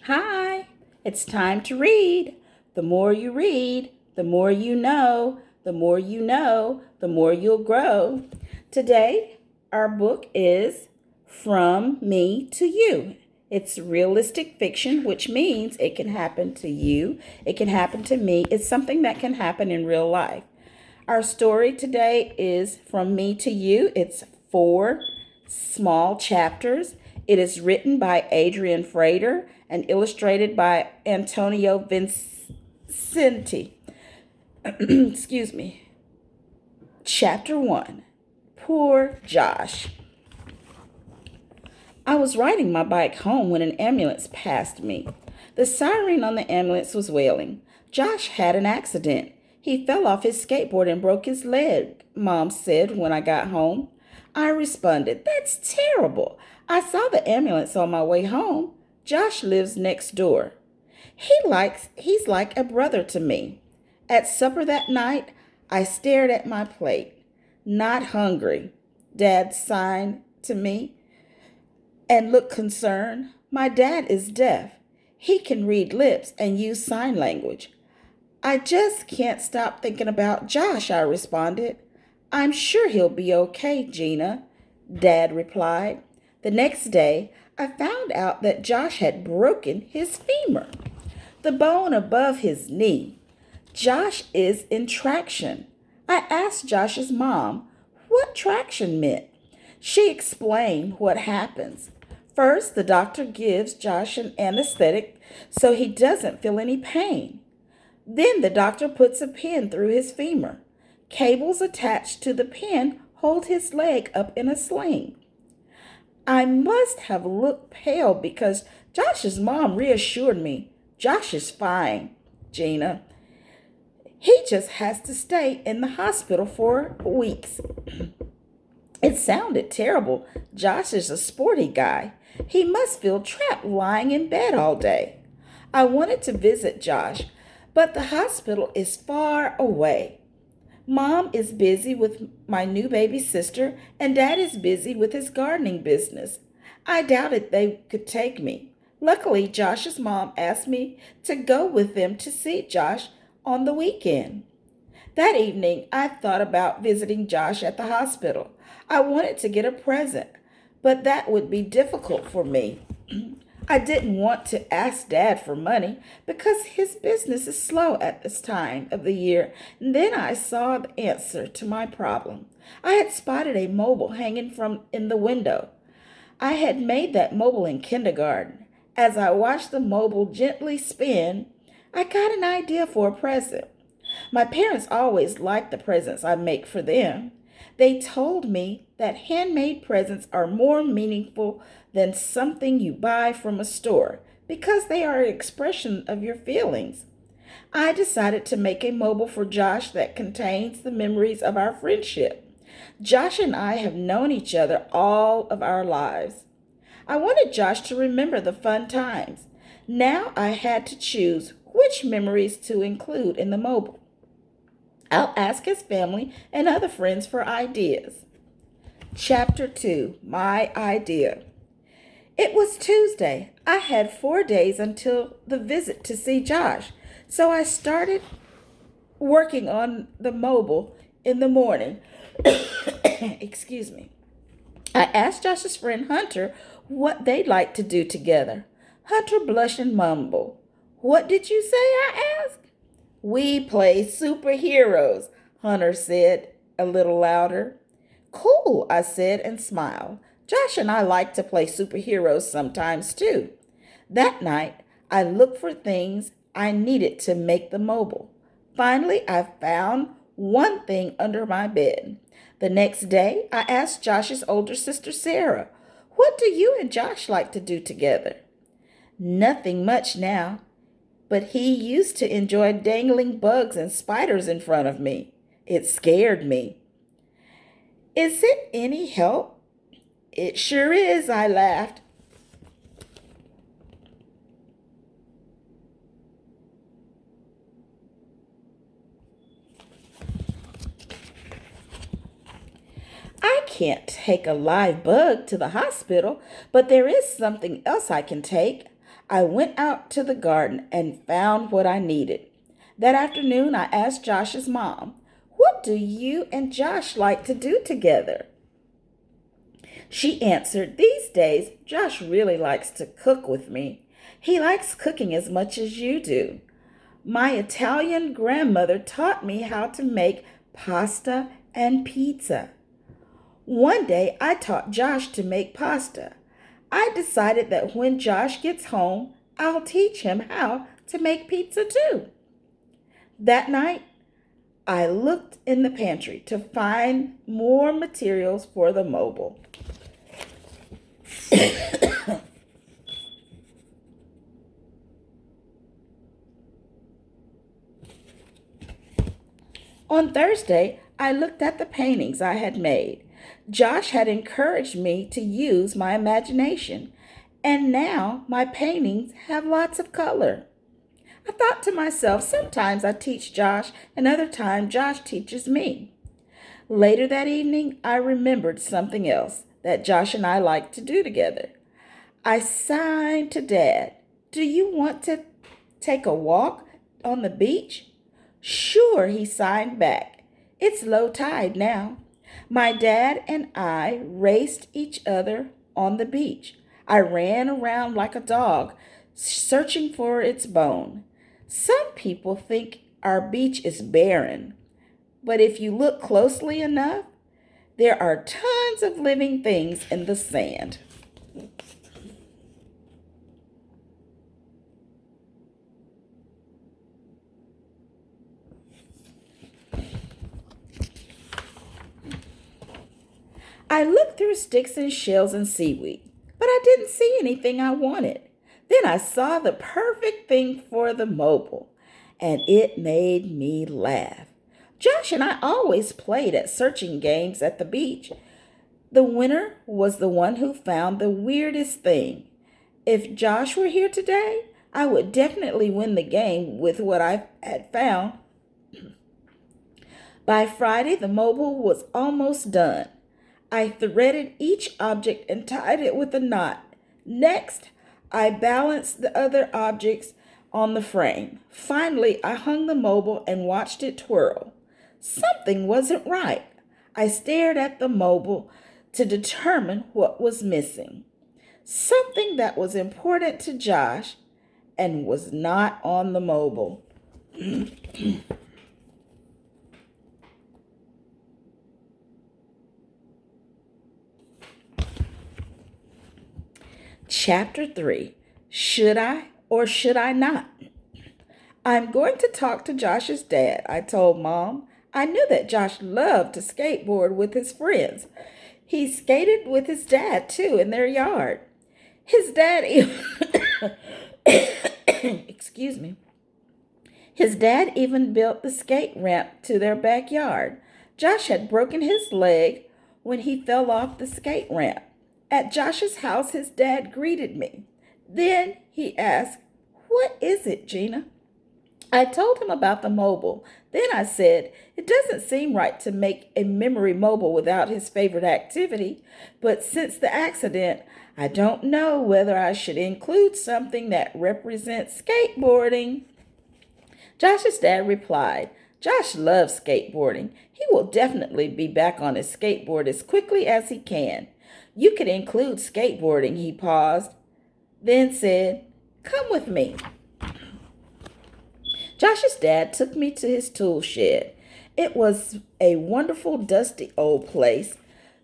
Hi, it's time to read. The more you read, the more you know. The more you know, the more you'll grow. Today, our book is From Me to You. It's realistic fiction, which means it can happen to you, it can happen to me. It's something that can happen in real life. Our story today is From Me to You. It's 4 small chapters. It is written by Adrian Frater and illustrated by Antonio Vincenti. Excuse me. Chapter 1. Poor Josh. I was riding my bike home when an ambulance passed me. The siren on the ambulance was wailing. Josh had an accident. He fell off his skateboard and broke his leg, Mom said when I got home. I responded, "That's terrible. I saw the ambulance on my way home. Josh lives next door. He's like a brother to me." At supper that night, I stared at my plate. "Not hungry," Dad signed to me and looked concerned. My dad is deaf. He can read lips and use sign language. "I just can't stop thinking about Josh," I responded. "I'm sure he'll be okay, Gina," Dad replied. The next day, I found out that Josh had broken his femur, the bone above his knee. Josh is in traction. I asked Josh's mom what traction meant. She explained what happens. First, the doctor gives Josh an anesthetic so he doesn't feel any pain. Then the doctor puts a pin through his femur. Cables attached to the pin hold his leg up in a sling. I must have looked pale because Josh's mom reassured me. "Josh is fine, Gina. He just has to stay in the hospital for weeks." It sounded terrible. Josh is a sporty guy. He must feel trapped lying in bed all day. I wanted to visit Josh, but the hospital is far away. Mom is busy with my new baby sister, and Dad is busy with his gardening business. I doubted they could take me. Luckily, Josh's mom asked me to go with them to see Josh on the weekend. That evening, I thought about visiting Josh at the hospital. I wanted to get a present, but that would be difficult for me. I didn't want to ask Dad for money because his business is slow at this time of the year. And then I saw the answer to my problem. I had spotted a mobile hanging from in the window. I had made that mobile in kindergarten. As I watched the mobile gently spin, I got an idea for a present. My parents always liked the presents I make for them. They told me that handmade presents are more meaningful than something you buy from a store because they are an expression of your feelings. I decided to make a mobile for Josh that contains the memories of our friendship. Josh and I have known each other all of our lives. I wanted Josh to remember the fun times. Now I had to choose which memories to include in the mobile. I'll ask his family and other friends for ideas. Chapter 2, My Idea. It was Tuesday. I had 4 days until the visit to see Josh, so I started working on the mobile in the morning. Excuse me. I asked Josh's friend Hunter what they'd like to do together. Hunter blushed and mumbled. "What did you say?" I asked. "We play superheroes," Hunter said a little louder. "Cool," I said and smiled. Josh and I like to play superheroes sometimes too. That night, I looked for things I needed to make the mobile. Finally, I found one thing under my bed. The next day, I asked Josh's older sister, Sarah, "What do you and Josh like to do together?" "Nothing much now, but he used to enjoy dangling bugs and spiders in front of me. It scared me." "Is it any help?" "It sure is," I laughed. "I can't take a live bug to the hospital, but there is something else I can take. I went out to the garden and found what I needed. That afternoon, I asked Josh's mom, "What do you and Josh like to do together?" She answered, "These days, Josh really likes to cook with me. He likes cooking as much as you do. My Italian grandmother taught me how to make pasta and pizza. One day I taught Josh to make pasta. I decided that when Josh gets home, I'll teach him how to make pizza too." That night, I looked in the pantry to find more materials for the mobile. On Thursday, I looked at the paintings I had made. Josh had encouraged me to use my imagination, and now my paintings have lots of color. I thought to myself, sometimes I teach Josh, and other times Josh teaches me. Later that evening, I remembered something else that Josh and I like to do together. I signed to Dad, "Do you want to take a walk on the beach?" "Sure," he signed back. "It's low tide now." My dad and I raced each other on the beach. I ran around like a dog, searching for its bone. Some people think our beach is barren, but if you look closely enough, there are tons of living things in the sand. I looked through sticks and shells and seaweed, but I didn't see anything I wanted. Then I saw the perfect thing for the mobile, and it made me laugh. Josh and I always played at searching games at the beach. The winner was the one who found the weirdest thing. If Josh were here today, I would definitely win the game with what I had found. By Friday, the mobile was almost done. I threaded each object and tied it with a knot. Next, I balanced the other objects on the frame. Finally, I hung the mobile and watched it twirl. Something wasn't right. I stared at the mobile to determine what was missing. Something that was important to Josh and was not on the mobile. Chapter 3. Should I or should I not? "I'm going to talk to Josh's dad," I told Mom. I knew that Josh loved to skateboard with his friends. He skated with his dad, too, in their yard. His dad even excuse me. His dad even built the skate ramp to their backyard. Josh had broken his leg when he fell off the skate ramp. At Josh's house, his dad greeted me. Then he asked, "What is it, Gina?" I told him about the mobile. Then I said, "It doesn't seem right to make a memory mobile without his favorite activity, but since the accident, I don't know whether I should include something that represents skateboarding." Josh's dad replied, "Josh loves skateboarding. He will definitely be back on his skateboard as quickly as he can. You could include skateboarding." He paused, then said, "Come with me." Josh's dad took me to his tool shed. It was a wonderful, dusty old place.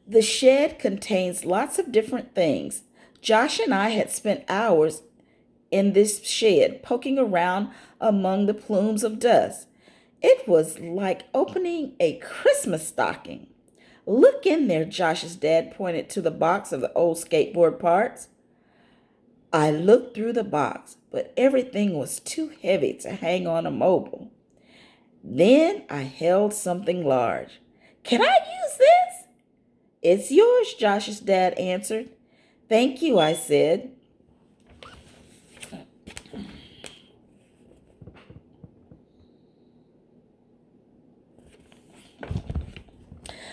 The shed contains lots of different things. Josh and I had spent hours in this shed, poking around among the plumes of dust. It was like opening a Christmas stocking. "Look in there," Josh's dad pointed to the box of the old skateboard parts. I looked through the box, but everything was too heavy to hang on a mobile. Then I held something large. "Can I use this?" "It's yours," Josh's dad answered. "Thank you," I said.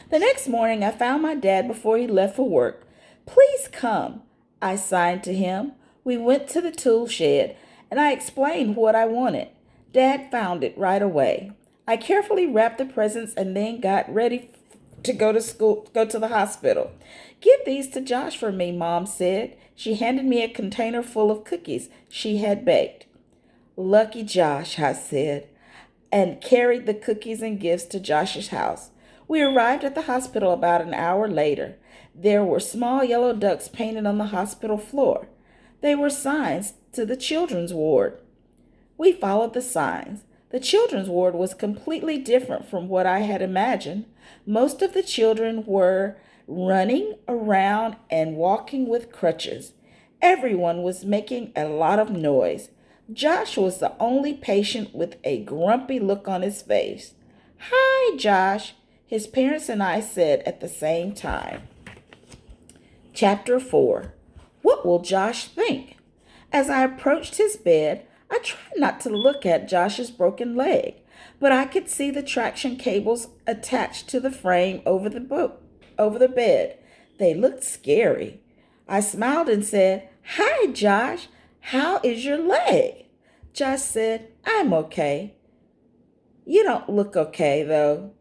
The next morning, I found my dad before he left for work. "Please come," I signed to him. We went to the tool shed, and I explained what I wanted. Dad found it right away. I carefully wrapped the presents and then got ready to go to the hospital. Give these to Josh for me, Mom said. She handed me a container full of cookies she had baked. Lucky Josh, I said, and carried the cookies and gifts to Josh's house. We arrived at the hospital about an hour later. There were small yellow ducks painted on the hospital floor. They were signs to the children's ward. We followed the signs. The children's ward was completely different from what I had imagined. Most of the children were running around and walking with crutches. Everyone was making a lot of noise. Josh was the only patient with a grumpy look on his face. "Hi, Josh," his parents and I said at the same time. Chapter 4. What will Josh think? As I approached his bed, I tried not to look at Josh's broken leg, but I could see the traction cables attached to the frame over the bed. They looked scary. I smiled and said, "Hi, Josh. How is your leg?" Josh said, "I'm okay." "You don't look okay, though.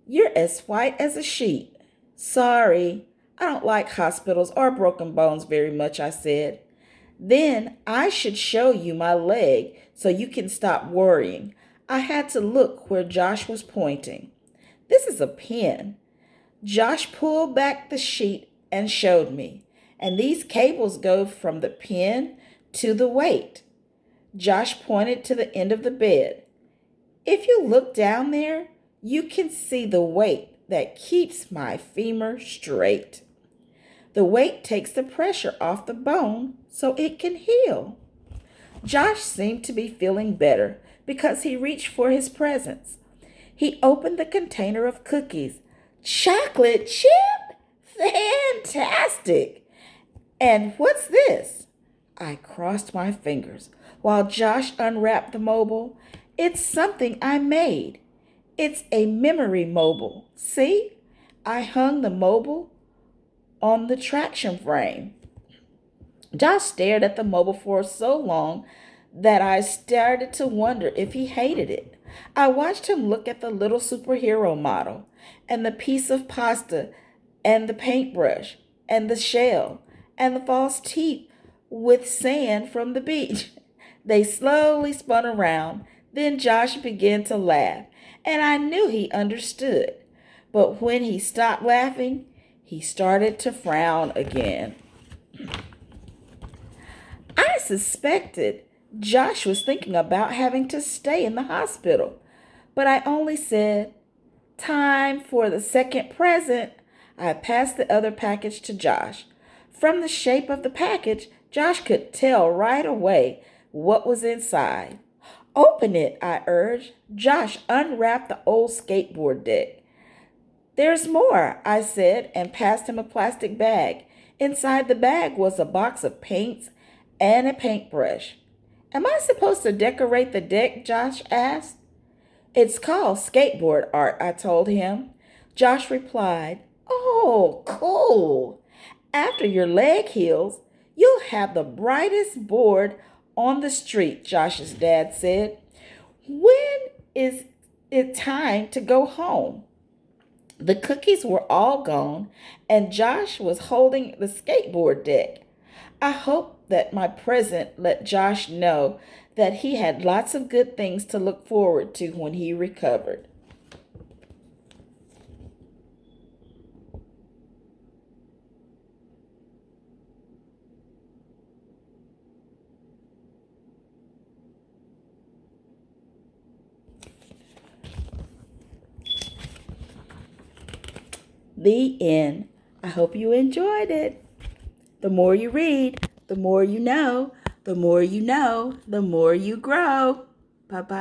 You're as white as a sheet." "Sorry. I don't like hospitals or broken bones very much," I said. "Then I should show you my leg so you can stop worrying." I had to look where Josh was pointing. "This is a pin." Josh pulled back the sheet and showed me. "And these cables go from the pin to the weight." Josh pointed to the end of the bed. "If you look down there, you can see the weight that keeps my femur straight. The weight takes the pressure off the bone so it can heal." Josh seemed to be feeling better because he reached for his presents. He opened the container of cookies. "Chocolate chip? Fantastic! And what's this?" I crossed my fingers while Josh unwrapped the mobile. "It's something I made. It's a memory mobile. See? I hung the mobile on the traction frame." Josh stared at the mobile for so long that I started to wonder if he hated it. I watched him look at the little superhero model, and the piece of pasta, and the paintbrush, and the shell, and the false teeth with sand from the beach. They slowly spun around. Then Josh began to laugh, and I knew he understood. But when he stopped laughing, he started to frown again. I suspected Josh was thinking about having to stay in the hospital, but I only said, "Time for the second present." I passed the other package to Josh. From the shape of the package, Josh could tell right away what was inside. "Open it," I urged. Josh unwrapped the old skateboard deck. "There's more," I said, and passed him a plastic bag. Inside the bag was a box of paints and a paintbrush. "Am I supposed to decorate the deck?" Josh asked. "It's called skateboard art," I told him. Josh replied, "Oh, cool. After your leg heals, you'll have the brightest board on the street," Josh's dad said. "When is it time to go home?" The cookies were all gone, and Josh was holding the skateboard deck. I hope that my present let Josh know that he had lots of good things to look forward to when he recovered. The end. I hope you enjoyed it. The more you read, the more you know. The more you know, the more you grow. Bye-bye.